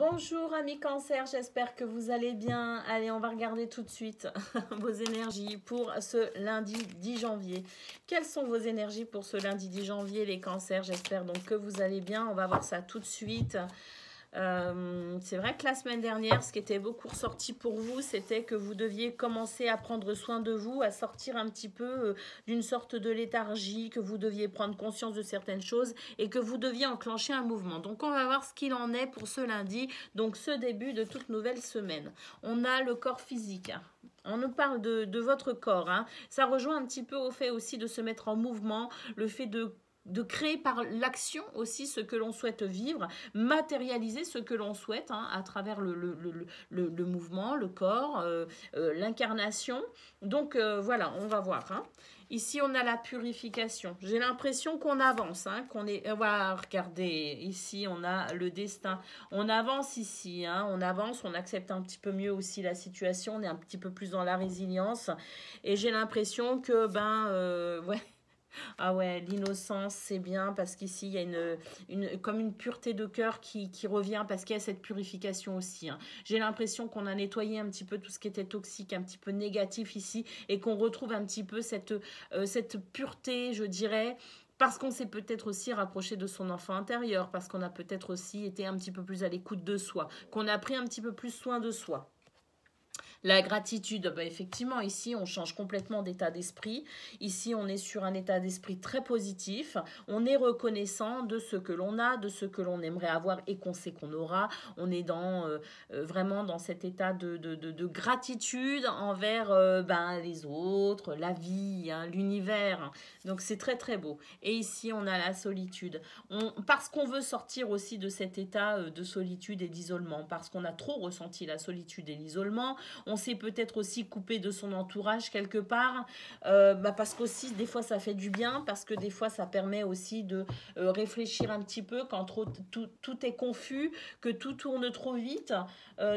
Bonjour amis cancer, j'espère que vous allez bien. Allez, on va regarder tout de suite vos énergies pour ce lundi 10 janvier. Quelles sont vos énergies pour ce lundi 10 janvier les cancers? J'espère donc que vous allez bien. On va voir ça tout de suite. C'est vrai que la semaine dernière, ce qui était beaucoup ressorti pour vous, c'était que vous deviez commencer à prendre soin de vous, à sortir un petit peu d'une sorte de léthargie, que vous deviez prendre conscience de certaines choses et que vous deviez enclencher un mouvement. Donc on va voir ce qu'il en est pour ce lundi, donc ce début de toute nouvelle semaine. On a le corps physique. On nous parle de votre corps. Ça rejoint un petit peu au fait aussi de se mettre en mouvement, le fait de créer par l'action aussi ce que l'on souhaite vivre, matérialiser ce que l'on souhaite à travers le mouvement, le corps, l'incarnation. Donc voilà, on va voir. Ici, on a la purification. J'ai l'impression qu'on avance, qu'on est... Voilà, regardez, ici, on a le destin. On avance ici, on avance, on accepte un petit peu mieux aussi la situation, on est un petit peu plus dans la résilience. Et j'ai l'impression que, ouais... Ah ouais, l'innocence, c'est bien parce qu'ici, il y a comme une pureté de cœur qui revient parce qu'il y a cette purification aussi. J'ai l'impression qu'on a nettoyé un petit peu tout ce qui était toxique, un petit peu négatif ici et qu'on retrouve un petit peu cette pureté, je dirais, parce qu'on s'est peut-être aussi rapproché de son enfant intérieur, parce qu'on a peut-être aussi été un petit peu plus à l'écoute de soi, qu'on a pris un petit peu plus soin de soi. La gratitude, effectivement, ici, on change complètement d'état d'esprit. Ici, on est sur un état d'esprit très positif. On est reconnaissant de ce que l'on a, de ce que l'on aimerait avoir et qu'on sait qu'on aura. On est vraiment dans cet état de gratitude envers les autres, la vie, l'univers. Donc, c'est très, très beau. Et ici, on a la solitude. Parce qu'on veut sortir aussi de cet état de solitude et d'isolement, parce qu'on a trop ressenti la solitude et l'isolement, on s'est peut-être aussi coupé de son entourage quelque part, parce qu'aussi des fois ça fait du bien, parce que des fois ça permet aussi de réfléchir un petit peu quand tout est confus, que tout tourne trop vite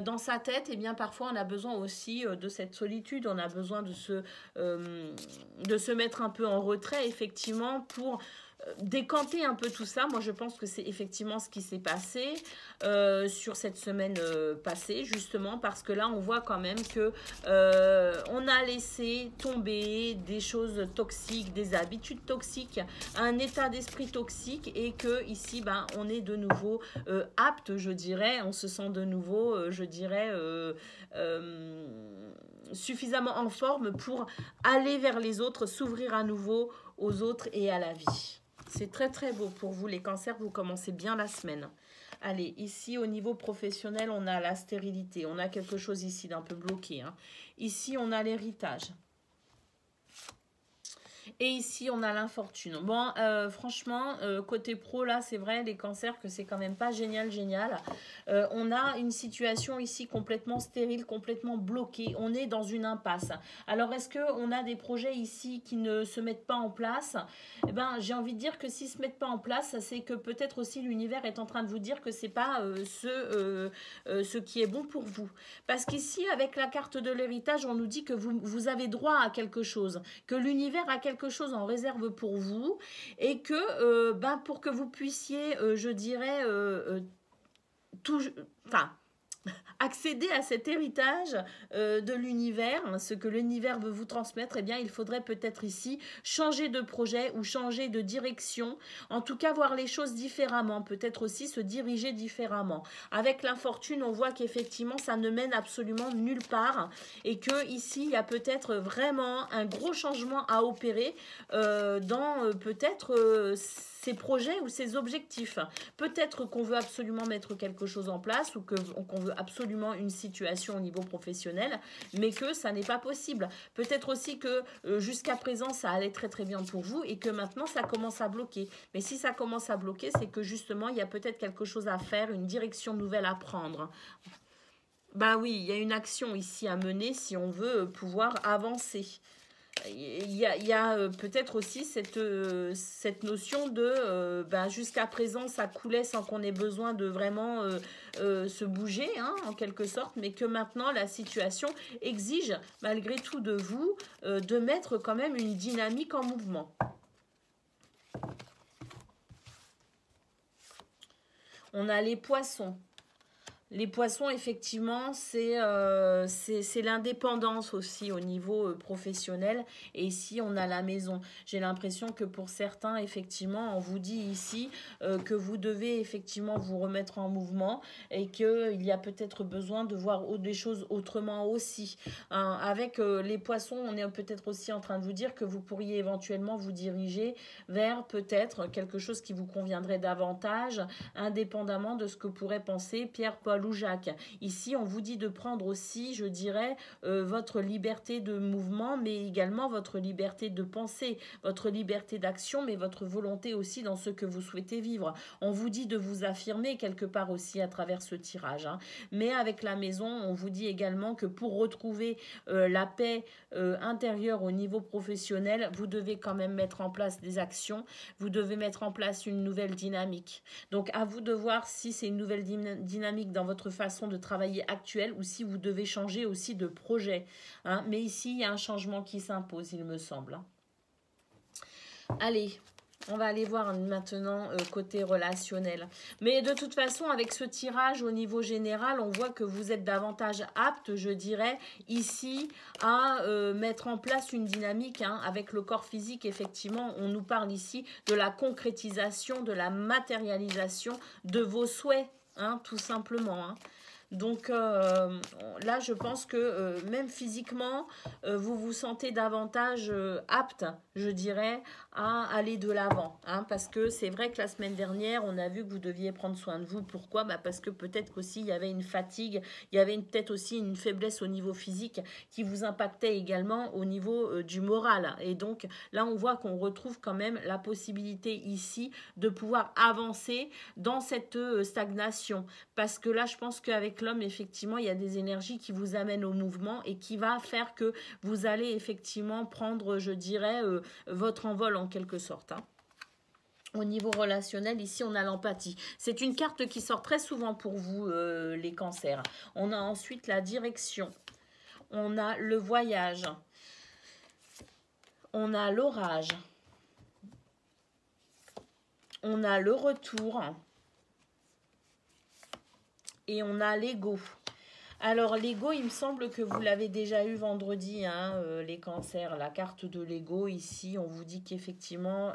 dans sa tête. Et bien parfois on a besoin aussi de cette solitude, on a besoin de se mettre un peu en retrait effectivement pour décanter un peu tout ça. Moi je pense que c'est effectivement ce qui s'est passé sur cette semaine passée, justement parce que là on voit quand même que on a laissé tomber des choses toxiques, des habitudes toxiques, un état d'esprit toxique, et que ici on est de nouveau apte, je dirais, on se sent de nouveau suffisamment en forme pour aller vers les autres, s'ouvrir à nouveau aux autres et à la vie. C'est très très beau pour vous les cancers, vous commencez bien la semaine. Allez, ici au niveau professionnel, on a la stérilité, on a quelque chose ici d'un peu bloqué. Ici, on a l'héritage. Et ici, on a l'infortune. Bon, franchement, côté pro, là, c'est vrai, les cancers, que c'est quand même pas génial. On a une situation ici complètement stérile, complètement bloquée. On est dans une impasse. Alors, est-ce qu'on a des projets ici qui ne se mettent pas en place? Eh ben, j'ai envie de dire que s'ils ne se mettent pas en place, c'est que peut-être aussi l'univers est en train de vous dire que c'est pas ce qui est bon pour vous. Parce qu'ici, avec la carte de l'héritage, on nous dit que vous avez droit à quelque chose, que l'univers a quelque chose en réserve pour vous, et que pour que vous puissiez, je dirais, accéder à cet héritage de l'univers, ce que l'univers veut vous transmettre, eh bien, il faudrait peut-être ici changer de projet ou changer de direction, en tout cas voir les choses différemment, peut-être aussi se diriger différemment. Avec l'infortune, on voit qu'effectivement, ça ne mène absolument nulle part, et que ici, il y a peut-être vraiment un gros changement à opérer dans peut-être ces projets ou ces objectifs. Peut-être qu'on veut absolument mettre quelque chose en place, ou qu'on veut absolument une situation au niveau professionnel, mais que ça n'est pas possible. Peut-être aussi que jusqu'à présent, ça allait très très bien pour vous, et que maintenant, ça commence à bloquer. Mais si ça commence à bloquer, c'est que justement, il y a peut-être quelque chose à faire, une direction nouvelle à prendre. Ben oui, il y a une action ici à mener si on veut pouvoir avancer. Il y a peut-être aussi cette notion de jusqu'à présent ça coulait sans qu'on ait besoin de vraiment se bouger en quelque sorte, mais que maintenant la situation exige malgré tout de vous de mettre quand même une dynamique en mouvement. On a les poissons. Les poissons, effectivement, c'est l'indépendance aussi au niveau professionnel. Et ici, on a la maison. J'ai l'impression que pour certains, effectivement, on vous dit ici que vous devez effectivement vous remettre en mouvement et qu'il y a peut-être besoin de voir des choses autrement aussi. Hein, avec les poissons, on est peut-être aussi en train de vous dire que vous pourriez éventuellement vous diriger vers peut-être quelque chose qui vous conviendrait davantage, indépendamment de ce que pourrait penser Pierre, Paul ou Jacques. Ici, on vous dit de prendre aussi, je dirais, votre liberté de mouvement, mais également votre liberté de penser, votre liberté d'action, mais votre volonté aussi dans ce que vous souhaitez vivre. On vous dit de vous affirmer quelque part aussi à travers ce tirage. Hein. Mais avec la maison, on vous dit également que pour retrouver la paix intérieure au niveau professionnel, vous devez quand même mettre en place des actions, vous devez mettre en place une nouvelle dynamique. Donc à vous de voir si c'est une nouvelle dynamique dans votre façon de travailler actuelle ou si vous devez changer aussi de projet. Hein. Mais ici, il y a un changement qui s'impose, il me semble. Allez, on va aller voir maintenant côté relationnel. Mais de toute façon, avec ce tirage au niveau général, on voit que vous êtes davantage apte, je dirais, ici à mettre en place une dynamique. Hein, avec le corps physique, effectivement, on nous parle ici de la concrétisation, de la matérialisation de vos souhaits. Hein, tout simplement. Hein. Donc là, je pense que même physiquement, vous vous sentez davantage apte, je dirais, à aller de l'avant. Hein, parce que c'est vrai que la semaine dernière, on a vu que vous deviez prendre soin de vous. Pourquoi? Parce que peut-être qu'aussi, il y avait une fatigue, il y avait peut-être aussi une faiblesse au niveau physique qui vous impactait également au niveau du moral. Et donc, là, on voit qu'on retrouve quand même la possibilité ici de pouvoir avancer dans cette stagnation. Parce que là, je pense qu'avec l'homme, effectivement, il y a des énergies qui vous amènent au mouvement et qui va faire que vous allez effectivement prendre, je dirais, votre envol en quelque sorte. Hein. Au niveau relationnel, ici, on a l'empathie. C'est une carte qui sort très souvent pour vous, les cancers. On a ensuite la direction. On a le voyage. On a l'orage. On a le retour. Et on a l'ego. Alors, l'ego, il me semble que vous l'avez déjà eu vendredi, hein, les cancers. La carte de l'ego, ici, on vous dit qu'effectivement,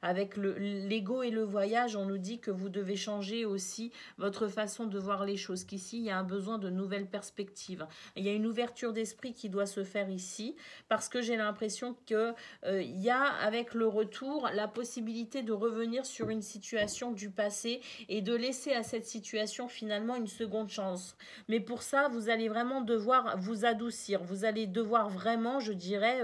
avec l'ego et le voyage, on nous dit que vous devez changer aussi votre façon de voir les choses. Qu'ici, il y a un besoin de nouvelles perspectives. Il y a une ouverture d'esprit qui doit se faire ici, parce que j'ai l'impression qu'il y a, avec le retour, la possibilité de revenir sur une situation du passé et de laisser à cette situation, finalement, une seconde chance. Mais pour ça, vous allez vraiment devoir vous adoucir. Vous allez devoir vraiment, je dirais,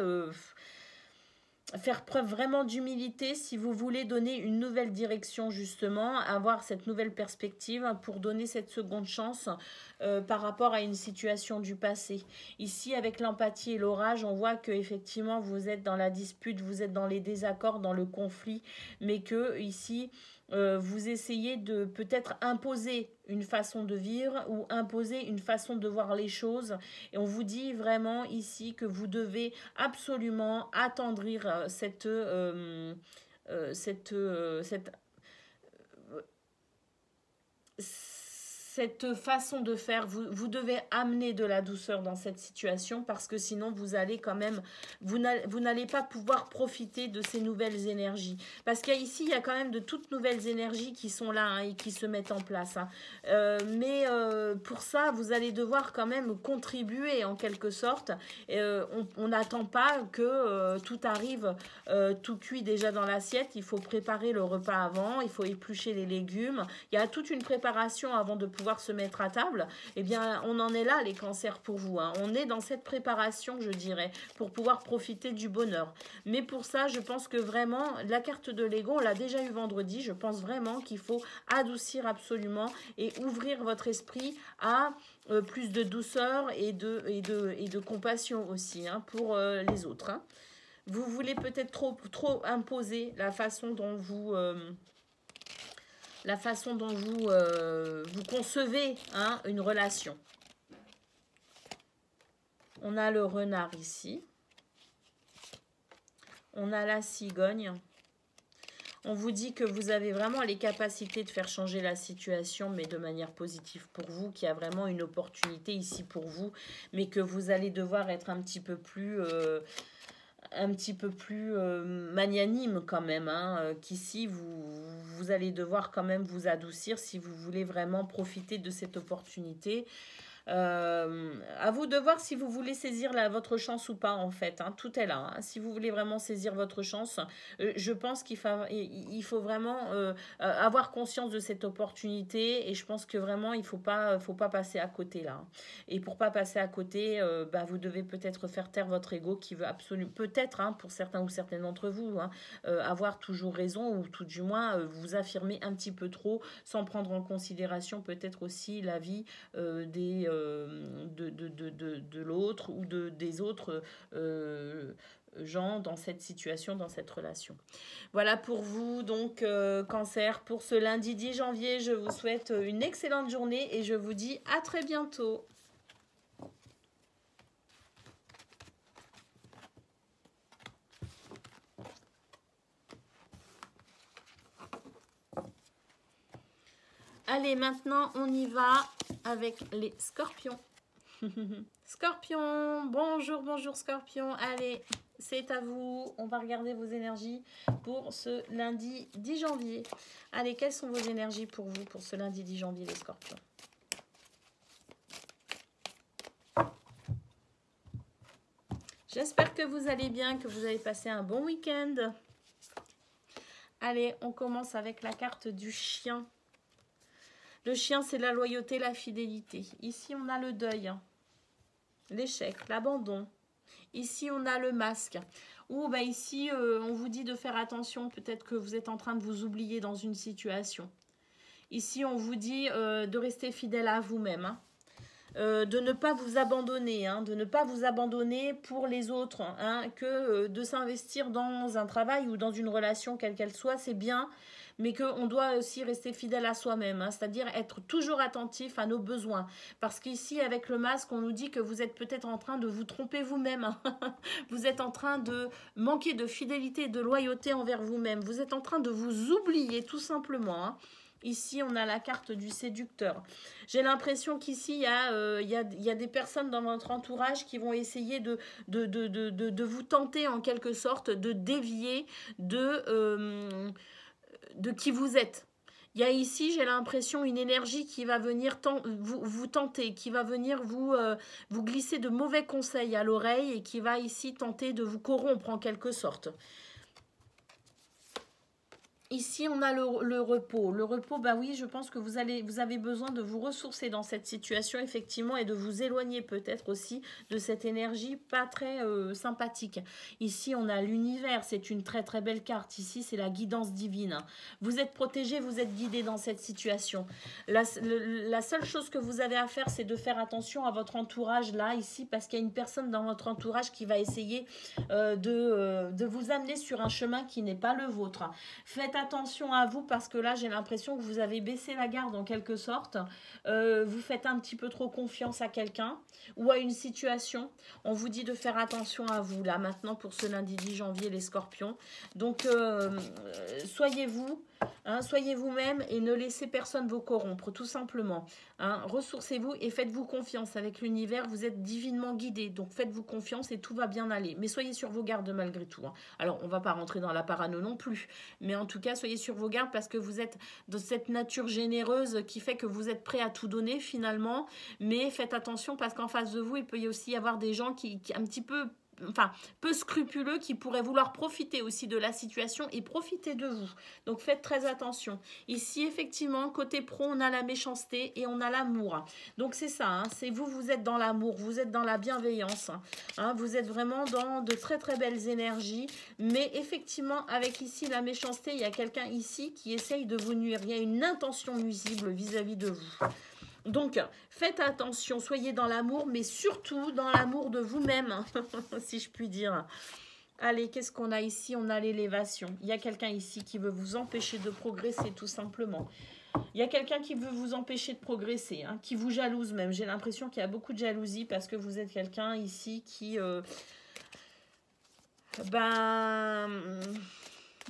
faire preuve vraiment d'humilité si vous voulez donner une nouvelle direction, justement, avoir cette nouvelle perspective pour donner cette seconde chance par rapport à une situation du passé. Ici, avec l'empathie et l'orage, on voit que effectivement vous êtes dans la dispute, vous êtes dans les désaccords, dans le conflit, mais que ici, vous essayez de peut-être imposer une façon de vivre ou imposer une façon de voir les choses. Et on vous dit vraiment ici que vous devez absolument attendrir cette façon de faire, vous devez amener de la douceur dans cette situation parce que sinon vous allez quand même, vous n'allez pas pouvoir profiter de ces nouvelles énergies. Parce qu'ici, il y a quand même de toutes nouvelles énergies qui sont là hein, et qui se mettent en place. Hein. Mais pour ça, vous allez devoir quand même contribuer en quelque sorte. On n'attend pas que tout arrive tout cuit déjà dans l'assiette. Il faut préparer le repas avant, il faut éplucher les légumes. Il y a toute une préparation avant de pouvoir se mettre à table. Eh bien, on en est là, les cancers, pour vous. Hein. On est dans cette préparation, je dirais, pour pouvoir profiter du bonheur. Mais pour ça, je pense que vraiment, la carte de l'ego, on l'a déjà eu vendredi. Je pense vraiment qu'il faut adoucir absolument et ouvrir votre esprit à plus de douceur et de compassion aussi hein, pour les autres. Hein. Vous voulez peut-être trop imposer la façon dont vous vous concevez hein, une relation. On a le renard ici. On a la cigogne. On vous dit que vous avez vraiment les capacités de faire changer la situation, mais de manière positive pour vous, qu'il y a vraiment une opportunité ici pour vous, mais que vous allez devoir être un petit peu plus magnanime quand même, hein, qu'ici vous allez devoir quand même vous adoucir si vous voulez vraiment profiter de cette opportunité. À vous de voir si vous voulez saisir votre chance ou pas en fait, hein, tout est là, hein. Si vous voulez vraiment saisir votre chance, je pense qu'il faut vraiment avoir conscience de cette opportunité, et je pense que vraiment il faut pas passer à côté là, hein. Et pour pas passer à côté, vous devez peut-être faire taire votre ego qui veut absolument, peut-être, hein, pour certains ou certaines d'entre vous, hein, avoir toujours raison, ou tout du moins vous affirmer un petit peu trop sans prendre en considération peut-être aussi la vie de l'autre ou des autres gens dans cette situation, dans cette relation. Voilà pour vous, donc Cancer, pour ce lundi 10 janvier. Je vous souhaite une excellente journée et je vous dis à très bientôt. Allez, maintenant, on y va avec les scorpions. Scorpion, bonjour, bonjour Scorpion. Allez, c'est à vous. On va regarder vos énergies pour ce lundi 10 janvier. Allez, quelles sont vos énergies pour vous pour ce lundi 10 janvier, les Scorpions? J'espère que vous allez bien, que vous avez passé un bon week-end. Allez, on commence avec la carte du chien. Le chien, c'est la loyauté, la fidélité. Ici, on a le deuil, l'échec, l'abandon. Ici, on a le masque. Ou ici, on vous dit de faire attention. Peut-être que vous êtes en train de vous oublier dans une situation. Ici, on vous dit de rester fidèle à vous-même, hein. De ne pas vous abandonner, hein, de ne pas vous abandonner pour les autres, hein, que de s'investir dans un travail ou dans une relation, quelle qu'elle soit, c'est bien, mais qu'on doit aussi rester fidèle à soi-même, hein, c'est-à-dire être toujours attentif à nos besoins. Parce qu'ici, avec le masque, on nous dit que vous êtes peut-être en train de vous tromper vous-même, hein. Vous êtes en train de manquer de fidélité et de loyauté envers vous-même. Vous êtes en train de vous oublier, tout simplement, hein. Ici, on a la carte du séducteur. J'ai l'impression qu'ici, il y a des personnes dans votre entourage qui vont essayer de vous tenter en quelque sorte, de dévier de qui vous êtes. Il y a ici, j'ai l'impression, une énergie qui va venir vous tenter, qui va venir vous glisser de mauvais conseils à l'oreille et qui va ici tenter de vous corrompre en quelque sorte. Ici, on a le repos. Le repos, oui, je pense que vous avez besoin de vous ressourcer dans cette situation, effectivement, et de vous éloigner peut-être aussi de cette énergie pas très sympathique. Ici, on a l'univers. C'est une très, très belle carte. Ici, c'est la guidance divine. Vous êtes protégé, vous êtes guidé dans cette situation. La seule chose que vous avez à faire, c'est de faire attention à votre entourage, là, ici, parce qu'il y a une personne dans votre entourage qui va essayer de vous amener sur un chemin qui n'est pas le vôtre. Faites attention à vous parce que là j'ai l'impression que vous avez baissé la garde en quelque sorte, vous faites un petit peu trop confiance à quelqu'un ou à une situation. On vous dit de faire attention à vous là maintenant pour ce lundi 10 janvier les Scorpions. Donc soyez vous, hein, soyez vous-même et ne laissez personne vous corrompre, tout simplement, hein. Ressourcez-vous et faites-vous confiance. Avec l'univers, vous êtes divinement guidé, donc faites-vous confiance et tout va bien aller. Mais soyez sur vos gardes malgré tout, hein. Alors, on ne va pas rentrer dans la parano non plus, mais en tout cas, soyez sur vos gardes parce que vous êtes de cette nature généreuse qui fait que vous êtes prêt à tout donner finalement. Mais faites attention parce qu'en face de vous, il peut y aussi y avoir des gens qui un petit peu scrupuleux qui pourraient vouloir profiter aussi de la situation et profiter de vous. Donc faites très attention. Ici, effectivement, côté pro, on a la méchanceté et on a l'amour. Donc c'est ça, hein, c'est vous êtes dans l'amour, vous êtes dans la bienveillance, hein, vous êtes vraiment dans de très très belles énergies. Mais effectivement, avec ici la méchanceté, il y a quelqu'un ici qui essaye de vous nuire. Il y a une intention nuisible vis-à-vis de vous. Donc, faites attention, soyez dans l'amour, mais surtout dans l'amour de vous-même, si je puis dire. Allez, qu'est-ce qu'on a ici? On a l'élévation. Il y a quelqu'un ici qui veut vous empêcher de progresser, tout simplement. Il y a quelqu'un qui veut vous empêcher de progresser, hein, qui vous jalouse même. J'ai l'impression qu'il y a beaucoup de jalousie parce que vous êtes quelqu'un ici qui...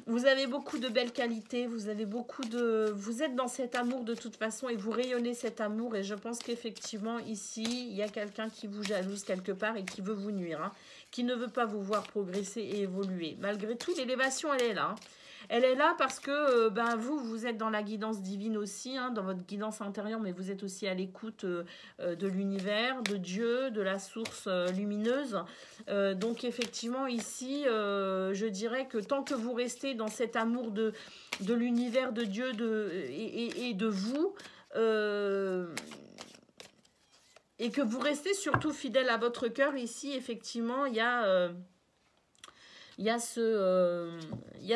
Vous avez beaucoup de belles qualités, vous avez beaucoup de... Vous êtes dans cet amour de toute façon et vous rayonnez cet amour. Et je pense qu'effectivement, ici, il y a quelqu'un qui vous jalouse quelque part et qui veut vous nuire, hein, qui ne veut pas vous voir progresser et évoluer. Malgré tout, l'élévation, elle est là. Hein. Elle est là parce que ben, vous êtes dans la guidance divine aussi, hein, dans votre guidance intérieure, mais vous êtes aussi à l'écoute de l'univers, de Dieu, de la source lumineuse. Donc effectivement, ici, je dirais que tant que vous restez dans cet amour de l'univers, de Dieu et de vous, et que vous restez surtout fidèle à votre cœur, ici, effectivement, il y a... il y a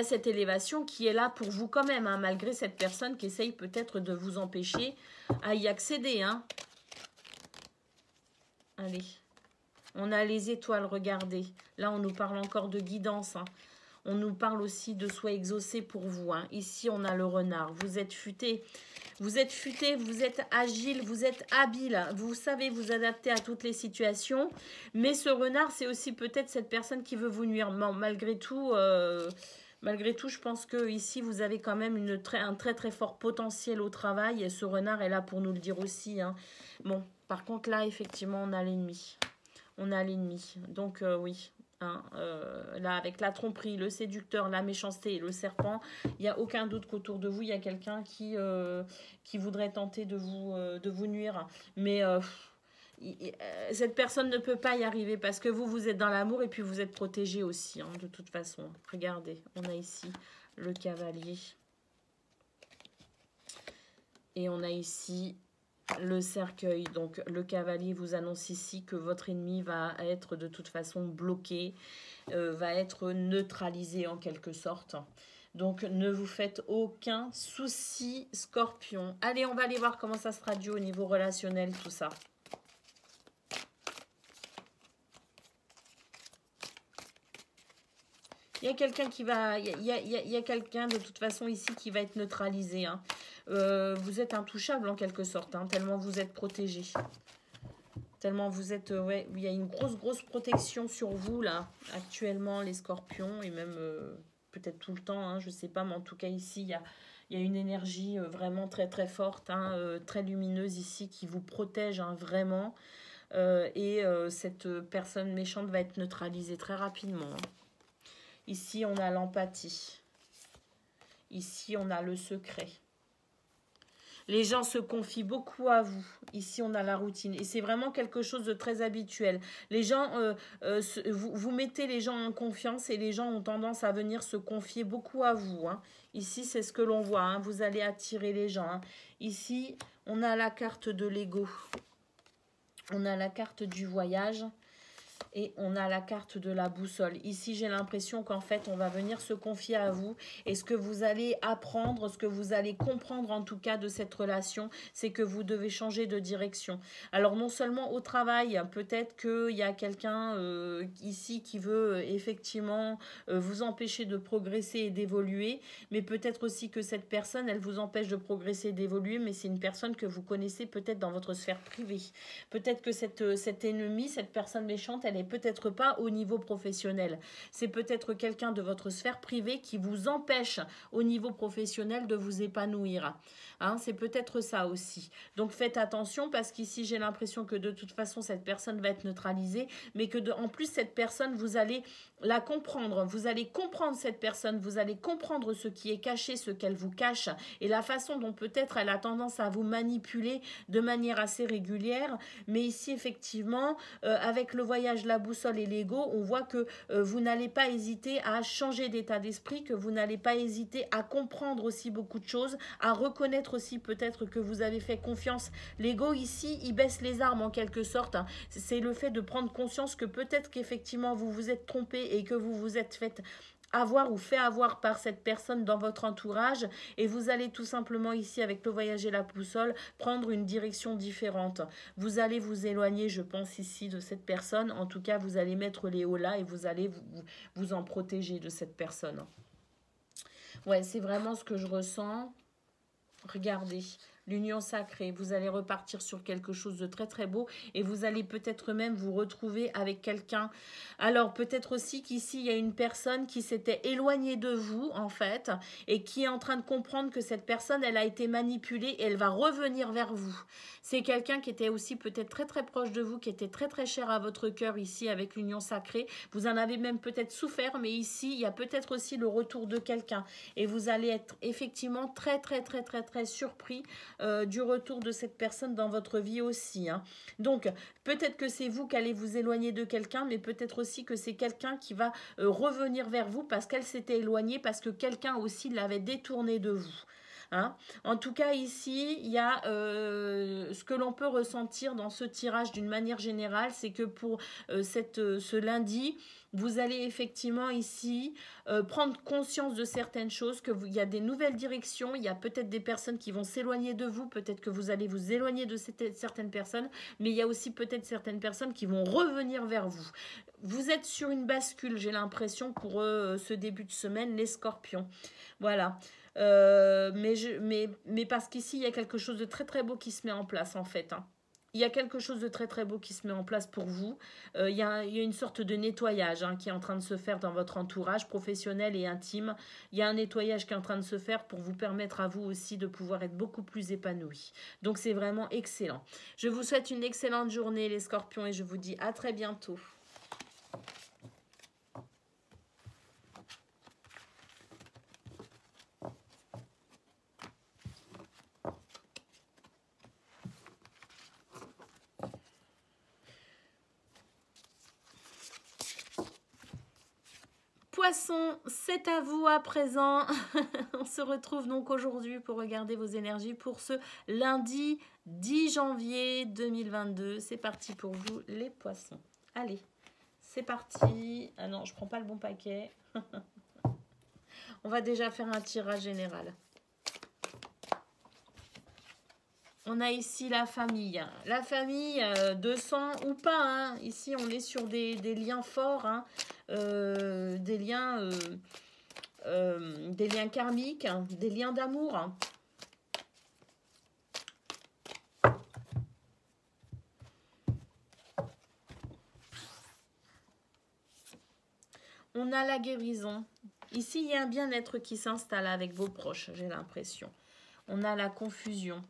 cette élévation qui est là pour vous quand même, hein, malgré cette personne qui essaye peut-être de vous empêcher à y accéder. Hein. Allez, on a les étoiles, regardez. Là, on nous parle encore de guidance. Hein. On nous parle aussi de souhaits exaucés pour vous. Hein. Ici, on a le renard. Vous êtes futé. Vous êtes futé, vous êtes agile, vous êtes habile. Vous savez vous adapter à toutes les situations. Mais ce renard, c'est aussi peut-être cette personne qui veut vous nuire. Non, malgré tout, je pense que ici, vous avez quand même un très très fort potentiel au travail. Et ce renard est là pour nous le dire aussi. Hein. Bon, par contre, là, effectivement, on a l'ennemi. On a l'ennemi. Donc, oui. Hein, là, avec la tromperie, le séducteur, la méchanceté et le serpent, il n'y a aucun doute qu'autour de vous, il y a quelqu'un qui voudrait tenter de vous nuire. Mais cette personne ne peut pas y arriver parce que vous êtes dans l'amour et puis vous êtes protégé aussi, hein, de toute façon. Regardez, on a ici le cavalier. Et on a ici... le cercueil, donc le cavalier vous annonce ici que votre ennemi va être de toute façon bloqué, va être neutralisé en quelque sorte. Donc ne vous faites aucun souci, Scorpion. Allez, on va aller voir comment ça se traduit au niveau relationnel, tout ça. Il y a quelqu'un qui va... Il y a quelqu'un de toute façon ici qui va être neutralisé, hein. Vous êtes intouchable en quelque sorte, hein, tellement vous êtes protégé. Tellement vous êtes... ouais, il y a une grosse protection sur vous, là, actuellement, les scorpions, et même peut-être tout le temps, hein, je ne sais pas, mais en tout cas, ici, il y a une énergie vraiment très très forte, hein, très lumineuse ici, qui vous protège, hein, vraiment. Et cette personne méchante va être neutralisée très rapidement. Hein. Ici, on a l'empathie. Ici, on a le secret. Les gens se confient beaucoup à vous. Ici, on a la routine. Et c'est vraiment quelque chose de très habituel. Les gens, vous mettez les gens en confiance et les gens ont tendance à venir se confier beaucoup à vous. Hein. Ici, c'est ce que l'on voit. Hein. Vous allez attirer les gens. Hein. Ici, on a la carte de l'ego. On a la carte du voyage. Et on a la carte de la boussole. Ici, j'ai l'impression qu'en fait, on va venir se confier à vous. Et ce que vous allez apprendre, ce que vous allez comprendre en tout cas de cette relation, c'est que vous devez changer de direction. Alors, non seulement au travail, peut-être qu'il y a quelqu'un ici qui veut effectivement vous empêcher de progresser et d'évoluer, mais peut-être aussi que cette personne, elle vous empêche de progresser et d'évoluer, mais c'est une personne que vous connaissez peut-être dans votre sphère privée. Peut-être que cet ennemi, cette personne méchante, elle n'est peut-être pas au niveau professionnel. C'est peut-être quelqu'un de votre sphère privée qui vous empêche au niveau professionnel de vous épanouir. Hein, c'est peut-être ça aussi. Donc faites attention parce qu'ici j'ai l'impression que de toute façon cette personne va être neutralisée, mais que en plus cette personne, vous allez la comprendre. Vous allez comprendre cette personne, vous allez comprendre ce qui est caché, ce qu'elle vous cache et la façon dont peut-être elle a tendance à vous manipuler de manière assez régulière. Mais ici effectivement, avec le voyage, la boussole et l'ego, on voit que vous n'allez pas hésiter à changer d'état d'esprit, que vous n'allez pas hésiter à comprendre aussi beaucoup de choses, à reconnaître aussi peut-être que vous avez fait confiance. L'ego ici, il baisse les armes en quelque sorte. Hein. C'est le fait de prendre conscience que peut-être qu'effectivement vous vous êtes trompé et que vous vous êtes fait avoir ou fait avoir par cette personne dans votre entourage et vous allez tout simplement ici avec le voyage et la boussole prendre une direction différente. Vous allez vous éloigner, je pense ici, de cette personne. En tout cas, vous allez mettre les hauts là et vous allez vous en protéger de cette personne. Ouais, c'est vraiment ce que je ressens. Regardez, L'union sacrée, vous allez repartir sur quelque chose de très très beau et vous allez peut-être même vous retrouver avec quelqu'un. Alors peut-être aussi qu'ici il y a une personne qui s'était éloignée de vous en fait et qui est en train de comprendre que cette personne elle a été manipulée et elle va revenir vers vous. C'est quelqu'un qui était aussi peut-être très très proche de vous, qui était très très cher à votre cœur ici avec l'union sacrée. Vous en avez même peut-être souffert, mais ici il y a peut-être aussi le retour de quelqu'un et vous allez être effectivement très très très très très surpris du retour de cette personne dans votre vie aussi. Hein. Donc, peut-être que c'est vous qui allez vous éloigner de quelqu'un, mais peut-être aussi que c'est quelqu'un qui va revenir vers vous parce qu'elle s'était éloignée, parce que quelqu'un aussi l'avait détourné de vous. Hein. En tout cas, ici, il y a ce que l'on peut ressentir dans ce tirage d'une manière générale, c'est que pour ce lundi, vous allez effectivement ici prendre conscience de certaines choses, qu'il y a des nouvelles directions, il y a peut-être des personnes qui vont s'éloigner de vous, peut-être que vous allez vous éloigner de certaines personnes, mais il y a aussi peut-être certaines personnes qui vont revenir vers vous. Vous êtes sur une bascule, j'ai l'impression, pour ce début de semaine, les scorpions. Voilà. Mais parce qu'ici, il y a quelque chose de très très beau qui se met en place en fait. Hein. Il y a quelque chose de très très beau qui se met en place pour vous. Il y a une sorte de nettoyage qui est en train de se faire dans votre entourage professionnel et intime. Il y a un nettoyage qui est en train de se faire pour vous permettre à vous aussi de pouvoir être beaucoup plus épanoui. Donc c'est vraiment excellent. Je vous souhaite une excellente journée les scorpions et je vous dis à très bientôt. Poisson, c'est à vous à présent. On se retrouve donc aujourd'hui pour regarder vos énergies pour ce lundi 10 janvier 2022. C'est parti pour vous les poissons. Allez, c'est parti. Ah non, je prends pas le bon paquet. On va déjà faire un tirage général. On a ici la famille. La famille de sang ou pas. Hein. Ici, on est sur des liens forts. Hein. Des liens karmiques. Hein. Des liens d'amour. Hein. On a la guérison. Ici, il y a un bien-être qui s'installe avec vos proches, j'ai l'impression. On a la confusion.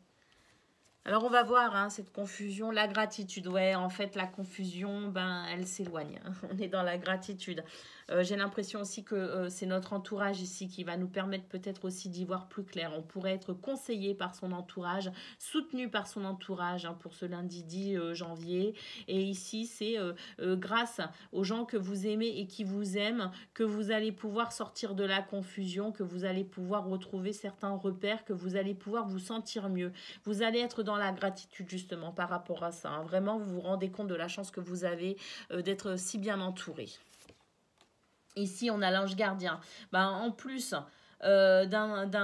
Alors, on va voir hein, cette confusion, la gratitude. Ouais, en fait, la confusion, ben, elle s'éloigne. On est dans la gratitude. J'ai l'impression aussi que c'est notre entourage ici qui va nous permettre peut-être aussi d'y voir plus clair. On pourrait être conseillé par son entourage, soutenu par son entourage hein, pour ce lundi 10 janvier. Et ici, c'est grâce aux gens que vous aimez et qui vous aiment que vous allez pouvoir sortir de la confusion, que vous allez pouvoir retrouver certains repères, que vous allez pouvoir vous sentir mieux. Vous allez être dans la gratitude justement par rapport à ça. Hein. Vraiment, vous vous rendez compte de la chance que vous avez d'être si bien entouré. Ici, on a l'ange gardien. Ben, en plus d'un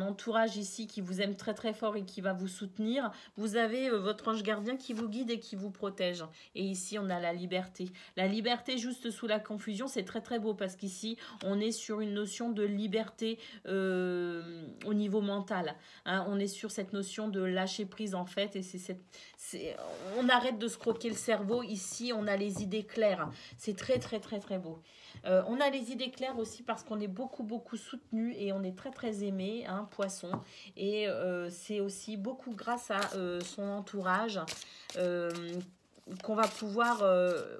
entourage ici qui vous aime très très fort et qui va vous soutenir, vous avez votre ange gardien qui vous guide et qui vous protège. Et ici, on a la liberté. La liberté juste sous la confusion, c'est très très beau parce qu'ici, on est sur une notion de liberté au niveau mental. Hein, on est sur cette notion de lâcher prise en fait et on arrête de se croquer le cerveau. Ici, on a les idées claires. C'est très très très très beau. On a les idées claires aussi parce qu'on est beaucoup soutenu et on est très très aimé, hein, poisson. Et c'est aussi beaucoup grâce à son entourage qu'on va pouvoir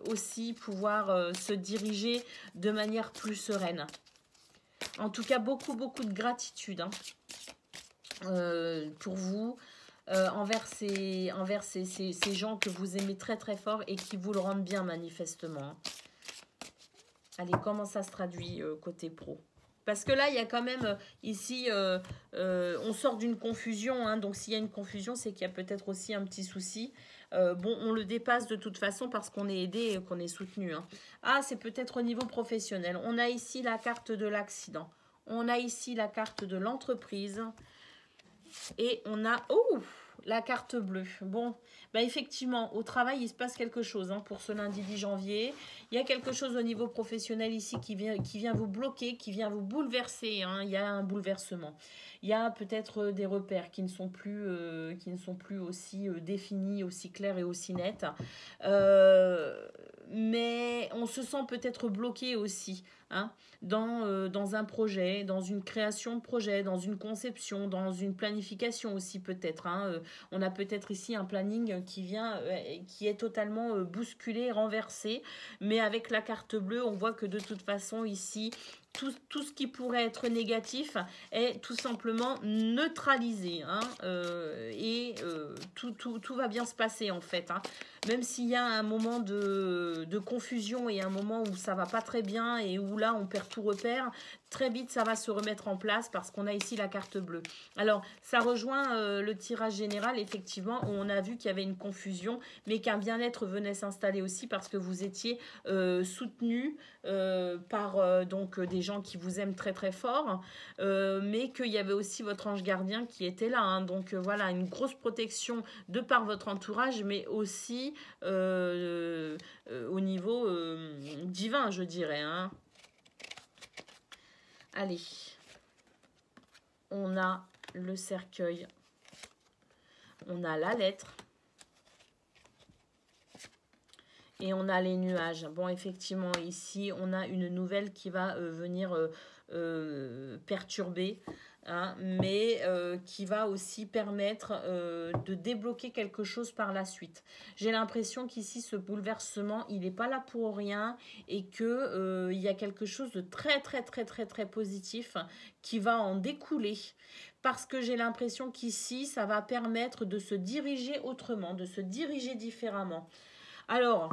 aussi se diriger de manière plus sereine. En tout cas, beaucoup de gratitude hein, pour vous. Envers ces gens que vous aimez très très fort et qui vous le rendent bien manifestement. Allez, comment ça se traduit côté pro? Parce que là, il y a quand même, ici, on sort d'une confusion. Hein, donc, s'il y a une confusion, c'est qu'il y a peut-être aussi un petit souci. Bon, on le dépasse de toute façon parce qu'on est aidé et qu'on est soutenu. Hein. Ah, c'est peut-être au niveau professionnel. On a ici la carte de l'accident. On a ici la carte de l'entreprise. Et on a... Oh, la carte bleue. Bon, bah effectivement, au travail, il se passe quelque chose hein, pour ce lundi 10 janvier. Il y a quelque chose au niveau professionnel ici qui vient vous bloquer, qui vient vous bouleverser. Hein. Il y a un bouleversement. Il y a peut-être des repères qui ne sont plus aussi définis, aussi clairs et aussi nets. Mais on se sent peut-être bloqué aussi hein, dans un projet, dans une création de projet, dans une conception, dans une planification aussi peut-être. Hein. On a peut-être ici un planning qui est totalement bousculé, renversé, mais avec la carte bleue, on voit que de toute façon ici, tout ce qui pourrait être négatif est tout simplement neutralisé hein, tout va bien se passer en fait. Hein. Même s'il y a un moment de confusion et un moment où ça va pas très bien et où là on perd tout repère, très vite ça va se remettre en place parce qu'on a ici la carte bleue. Alors ça rejoint le tirage général effectivement où on a vu qu'il y avait une confusion mais qu'un bien-être venait s'installer aussi parce que vous étiez soutenu par donc des gens qui vous aiment très très fort mais qu'il y avait aussi votre ange gardien qui était là. Hein. Donc voilà, une grosse protection de par votre entourage mais aussi au niveau divin je dirais. Hein. Allez, on a le cercueil, on a la lettre et on a les nuages. Bon, effectivement, ici, on a une nouvelle qui va venir perturber, hein, mais qui va aussi permettre de débloquer quelque chose par la suite. J'ai l'impression qu'ici, ce bouleversement, il n'est pas là pour rien et qu'il y a quelque chose de très, très, très, très, très positif qui va en découler. Parce que j'ai l'impression qu'ici, ça va permettre de se diriger autrement, de se diriger différemment. Alors,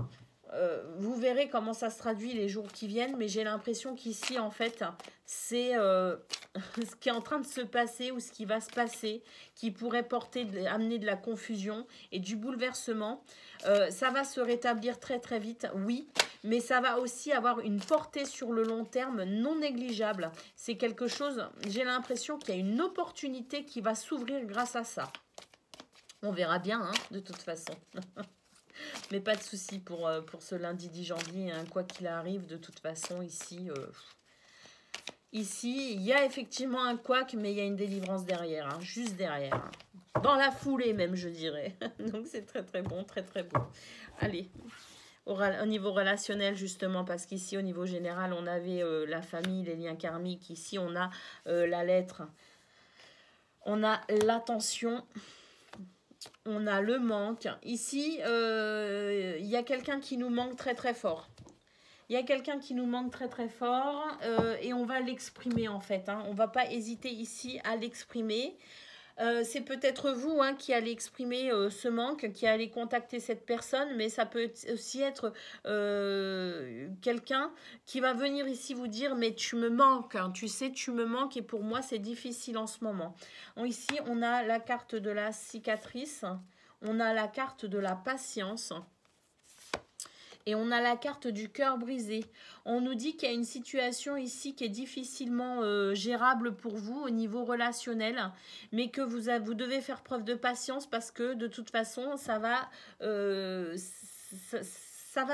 vous verrez comment ça se traduit les jours qui viennent, mais j'ai l'impression qu'ici, en fait, c'est ce qui est en train de se passer ou ce qui va se passer, qui pourrait amener de la confusion et du bouleversement. Ça va se rétablir très très vite, oui, mais ça va aussi avoir une portée sur le long terme non négligeable. C'est quelque chose, j'ai l'impression qu'il y a une opportunité qui va s'ouvrir grâce à ça. On verra bien, hein, de toute façon. Mais pas de souci pour ce lundi 10 janvier, hein, quoi qu'il arrive, de toute façon, ici, il y a effectivement un couac, mais il y a une délivrance derrière, hein, juste derrière. Hein. Dans la foulée même, je dirais. Donc c'est très très bon, très très bon. Allez, au niveau relationnel, justement, parce qu'ici, au niveau général, on avait la famille, les liens karmiques. Ici, on a la lettre, on a l'attention. On a le manque. Ici, il y a quelqu'un qui nous manque très très fort. Il y a quelqu'un qui nous manque très très fort et on va l'exprimer en fait. Hein. On ne va pas hésiter ici à l'exprimer. C'est peut-être vous hein, qui allez exprimer ce manque, qui allez contacter cette personne, mais ça peut aussi être quelqu'un qui va venir ici vous dire « mais tu me manques, hein, tu sais, tu me manques et pour moi c'est difficile en ce moment ». Ici, on a la carte de la cicatrice, on a la carte de la patience. Et on a la carte du cœur brisé. On nous dit qu'il y a une situation ici qui est difficilement gérable pour vous au niveau relationnel, mais que vous devez faire preuve de patience parce que de toute façon, ça va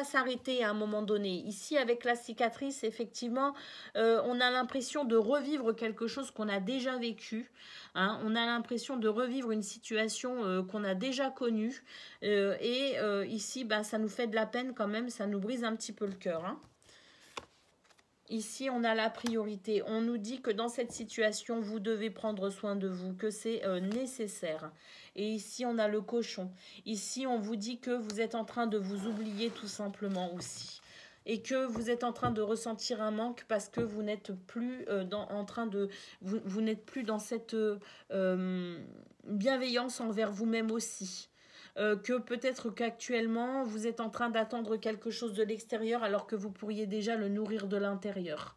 s'arrêter à un moment donné. Ici, avec la cicatrice, effectivement, on a l'impression de revivre quelque chose qu'on a déjà vécu. Hein. On a l'impression de revivre une situation qu'on a déjà connue. Ici, bah, ça nous fait de la peine quand même, ça nous brise un petit peu le cœur. Hein. Ici, on a la priorité. On nous dit que dans cette situation, vous devez prendre soin de vous, que c'est nécessaire. Et ici, on a le cochon. Ici, on vous dit que vous êtes en train de vous oublier tout simplement aussi. Et que vous êtes en train de ressentir un manque parce que vous n'êtes plus vous n'êtes plus dans cette bienveillance envers vous-même aussi. Que peut-être qu'actuellement, vous êtes en train d'attendre quelque chose de l'extérieur alors que vous pourriez déjà le nourrir de l'intérieur.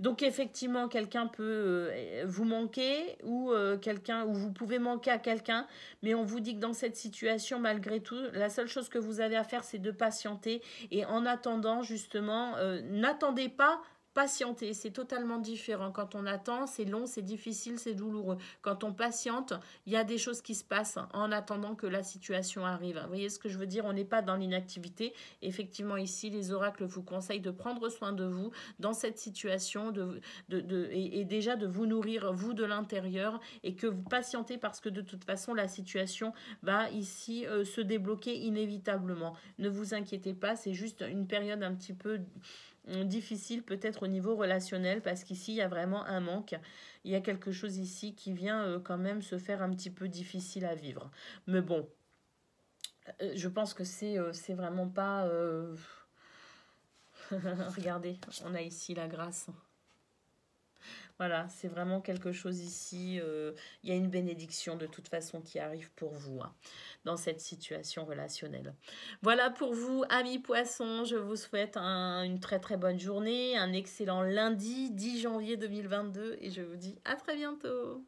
Donc effectivement, quelqu'un peut vous manquer ou vous pouvez manquer à quelqu'un, mais on vous dit que dans cette situation, malgré tout, la seule chose que vous avez à faire, c'est de patienter. Et en attendant, justement, n'attendez pas patienter, c'est totalement différent. Quand on attend, c'est long, c'est difficile, c'est douloureux. Quand on patiente, il y a des choses qui se passent en attendant que la situation arrive. Vous voyez ce que je veux dire? On n'est pas dans l'inactivité. Effectivement, ici, les oracles vous conseillent de prendre soin de vous dans cette situation et déjà de vous nourrir, vous, de l'intérieur, et que vous patientez parce que de toute façon, la situation va ici se débloquer inévitablement. Ne vous inquiétez pas, c'est juste une période un petit peu difficile peut-être au niveau relationnel parce qu'ici il y a vraiment un manque, il y a quelque chose ici qui vient quand même se faire un petit peu difficile à vivre, mais bon, je pense que c'est vraiment pas regardez, on a ici la grâce. Voilà, c'est vraiment quelque chose ici. Il y a une bénédiction de toute façon qui arrive pour vous hein, dans cette situation relationnelle. Voilà pour vous, amis poissons. Je vous souhaite une très très bonne journée, un excellent lundi 10 janvier 2022 et je vous dis à très bientôt.